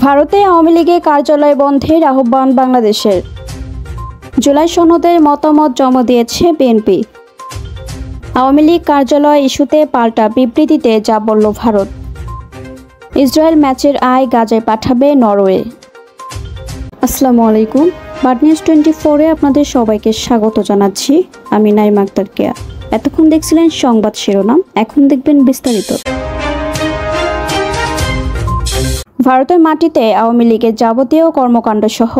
ভারতে আওয়ামী লীগের কার্যালয় বন্ধের আহ্বান বাংলাদেশের। জুলাই সনদের মতামত জমা দিয়েছে বিএনপি। আওয়ামী লীগ কার্যালয় ইস্যুতে পাল্টা বিবৃতিতে যা বলল ভারত। ইসরায়েল ম্যাচের আয় গাজায় পাঠাবে নরওয়ে। আসসালামু আলাইকুম, বার্ড নিউজ 24-এ আপনাদের সবাইকে স্বাগত জানাচ্ছি। আমি নাইমা আক্তার কেয়া। এতক্ষণ দেখছিলেন সংবাদ শিরোনাম, এখন দেখবেন বিস্তারিত। ভারতের মাটিতে আওয়ামী লীগের যাবতীয় কর্মকাণ্ড সহ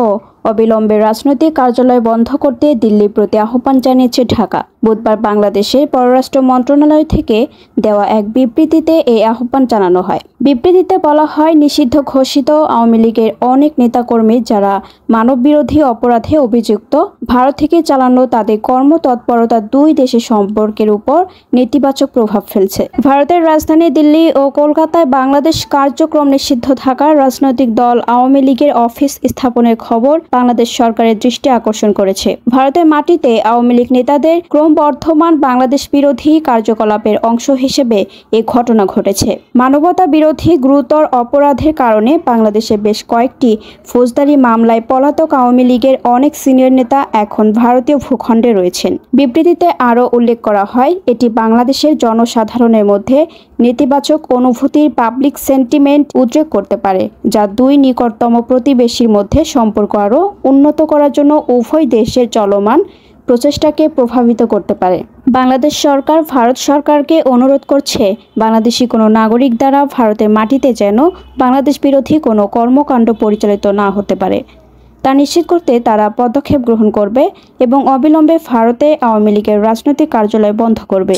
অবিলম্বে রাজনৈতিক কার্যালয় বন্ধ করতে দিল্লির প্রতি আহ্বান জানিয়েছে ঢাকা। বুধবার বাংলাদেশের পররাষ্ট্র মন্ত্রণালয় থেকে দেওয়া এক বিবৃতিতে এই আহ্বান জানানো হয়। বিবৃতিতে বলা হয়, নিষিদ্ধ ঘোষিত আওয়ামী লীগের অনেক নেতাকর্মী যারা মানববিরোধী অপরাধে অভিযুক্ত, ভারত থেকে চালানো তাদের কর্মতৎপরতা দুই দেশের সম্পর্কের উপর নেতিবাচক প্রভাব ফেলছে। ভারতের রাজধানী দিল্লি ও কলকাতায় বাংলাদেশ কার্যক্রম নিষিদ্ধ থাকার রাজনৈতিক দল আওয়ামী লীগের অফিস স্থাপনের খবর বাংলাদেশ সরকারের দৃষ্টি আকর্ষণ করেছে। ভারতের মাটিতে আওয়ামী লীগ নেতাদের ক্রমবর্ধমান বাংলাদেশ বিরোধী কার্যকলাপের অংশ হিসেবে এই ঘটনা ঘটেছে। মানবতা বিরোধী গুরুতর অপরাধের কারণে বাংলাদেশে বেশ কয়েকটি ফৌজদারি মামলায় পলাতক আওয়ামী লীগের অনেক সিনিয়র নেতা এখন ভারতীয় ভূখণ্ডে রয়েছেন। বিবৃতিতে আরও উল্লেখ করা হয়, এটি বাংলাদেশের জনসাধারণের মধ্যে নেতিবাচক অনুভূতির পাবলিক সেন্টিমেন্ট উদ্রেক করতে পারে, যা দুই নিকটতম প্রতিবেশীর মধ্যে সম্পর্ক আরও উন্নত করার জন্য উভয় দেশের চলমান প্রচেষ্টাকে প্রভাবিত করতে পারে। বাংলাদেশ সরকার ভারত সরকারকে অনুরোধ করছে, বাংলাদেশি কোনো নাগরিক দ্বারা ভারতের মাটিতে যেন বাংলাদেশ বিরোধী কোনো কর্মকাণ্ড পরিচালিত না হতে পারে তা নিশ্চিত করতে তারা পদক্ষেপ গ্রহণ করবে এবং অবিলম্বে ভারতে আওয়ামী লীগের রাজনৈতিক কার্যালয় বন্ধ করবে।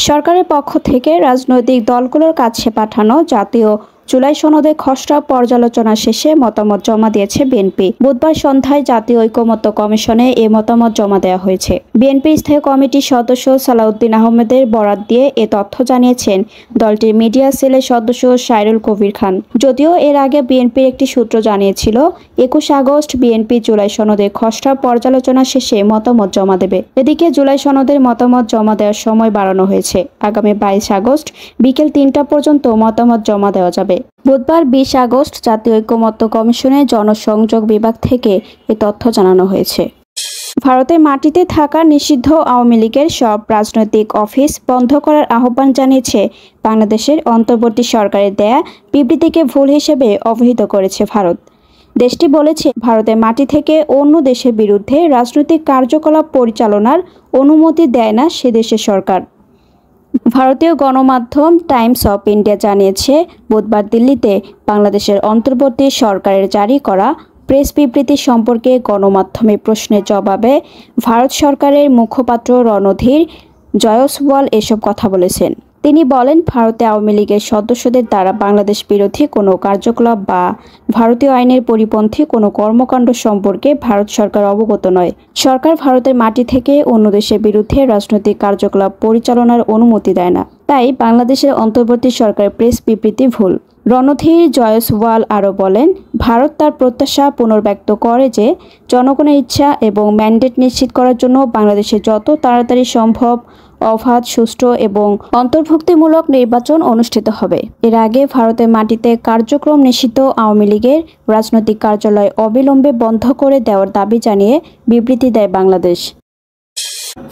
সরকারের পক্ষ থেকে রাজনৈতিক দলগুলোর কাছে পাঠানো জাতীয় জুলাই সনদের খসড়া পর্যালোচনা শেষে মতামত জমা দিয়েছে বিএনপি। বুধবার সন্ধ্যায় জাতীয় ঐকমত্য কমিশনে এ মতামত জমা দেওয়া হয়েছে। বিএনপি স্থায়ী কমিটির সদস্য সালাউদ্দিন আহমেদের বরাত দিয়ে এ তথ্য জানিয়েছেন দলটির মিডিয়া সেলের সদস্য সাইরুল কবির খান। যদিও এর আগে বিএনপির একটি সূত্র জানিয়েছিল 21 আগস্ট বিএনপি জুলাই সনদের খসড়া পর্যালোচনা শেষে মতামত জমা দেবে। এদিকে জুলাই সনদের মতামত জমা দেওয়ার সময় বাড়ানো হয়েছে। আগামী 22 আগস্ট বিকেল 3টা পর্যন্ত মতামত জমা দেওয়া যাবে। বুধবার 20 আগস্ট জাতীয় ঐকমত্য কমিশনের জনসংযোগ বিভাগ থেকে এ তথ্য জানানো হয়েছে। ভারতের মাটিতে থাকা নিষিদ্ধ আওয়ামী লীগের সব রাজনৈতিক অফিস বন্ধ করার আহ্বান জানিয়েছে বাংলাদেশের অন্তর্বর্তী সরকারের দেয়া বিবৃতিকে ভুল হিসেবে অভিহিত করেছে ভারত। দেশটি বলেছে, ভারতের মাটি থেকে অন্য দেশের বিরুদ্ধে রাজনৈতিক কার্যকলাপ পরিচালনার অনুমতি দেয় না সে দেশের সরকার। ভারতীয় গণমাধ্যম টাইমস অফ ইন্ডিয়া জানিয়েছে, বুধবার দিল্লিতে বাংলাদেশের অন্তর্বর্তী সরকারের জারি করা প্রেস বিবৃতি সম্পর্কে গণমাধ্যমের প্রশ্নের জবাবে ভারত সরকারের মুখপাত্র রণধীর জয়সওয়াল এসব কথা বলেছেন। তিনি বলেন, ভারতে আওয়ামী লীগের সদস্যদের দ্বারা বাংলাদেশ বিরোধী কোনো কার্যকলাপ বা ভারতীয় আইনের পরিপন্থী কোনো কর্মকাণ্ড সম্পর্কে ভারত সরকার অবগত নয়। সরকার ভারতের মাটি থেকে অন্য দেশের বিরুদ্ধে রাজনৈতিক কার্যকলাপ পরিচালনার অনুমতি দেয় না। তাই বাংলাদেশের অন্তর্বর্তী সরকারের প্রেস বিবৃতি ভুল। রণধীর জয়সওয়াল আরও বলেন, ভারত তার প্রত্যাশা পুনর্ব্যক্ত করে যে জনগণের ইচ্ছা এবং ম্যান্ডেট নিশ্চিত করার জন্য বাংলাদেশে যত তাড়াতাড়ি সম্ভব অবাধ, সুষ্ঠু এবং অন্তর্ভুক্তিমূলক নির্বাচন অনুষ্ঠিত হবে। এর আগে ভারতের মাটিতে কার্যক্রম নিষিদ্ধ আওয়ামী লীগের রাজনৈতিক কার্যালয় অবিলম্বে বন্ধ করে দেওয়ার দাবি জানিয়ে বিবৃতি দেয় বাংলাদেশ।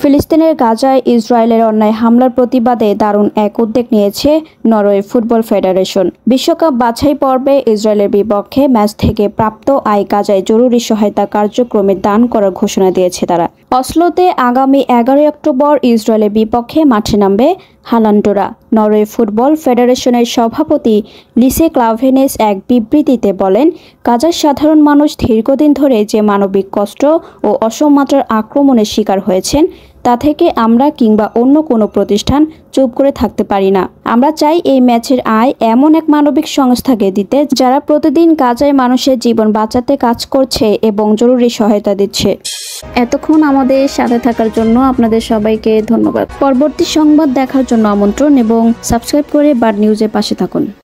ফিলিস্তিনের গাজায় ইসরায়েলের অন্যায় হামলার প্রতিবাদে দারুণ এক উদ্যোগ নিয়েছে নরওয়ে ফুটবল ফেডারেশন। বিশ্বকাপ বাছাই পর্বে ইসরায়েলের বিপক্ষে ম্যাচ থেকে প্রাপ্ত আয় গাজায় জরুরি সহায়তা কার্যক্রমে দান করার ঘোষণা দিয়েছে তারা। অসলোতে আগামী 11 অক্টোবর ইসরায়েলের বিপক্ষে মাঠে নামবে হালান্ডোরা। নরওয়ে ফুটবল ফেডারেশনের সভাপতি লিসে ক্লাভেনেস এক বিবৃতিতে বলেন, গাজার সাধারণ মানুষ দীর্ঘদিন ধরে যে মানবিক কষ্ট ও অসমাত্রার আক্রমণের শিকার হয়েছেন তা থেকে আমরা কিংবা অন্য কোনো প্রতিষ্ঠান চুপ করে থাকতে পারি না। আমরা চাই এই ম্যাচের আয় এমন এক মানবিক সংস্থাকে দিতে যারা প্রতিদিন গাজায় মানুষের জীবন বাঁচাতে কাজ করছে এবং জরুরি সহায়তা দিচ্ছে। এতক্ষণ আমাদের সাথে থাকার জন্য আপনাদের সবাইকে ধন্যবাদ। পরবর্তী সংবাদ দেখার জন্য আমন্ত্রণ এবং সাবস্ক্রাইব করে বার্ড নিউজের পাশে থাকুন।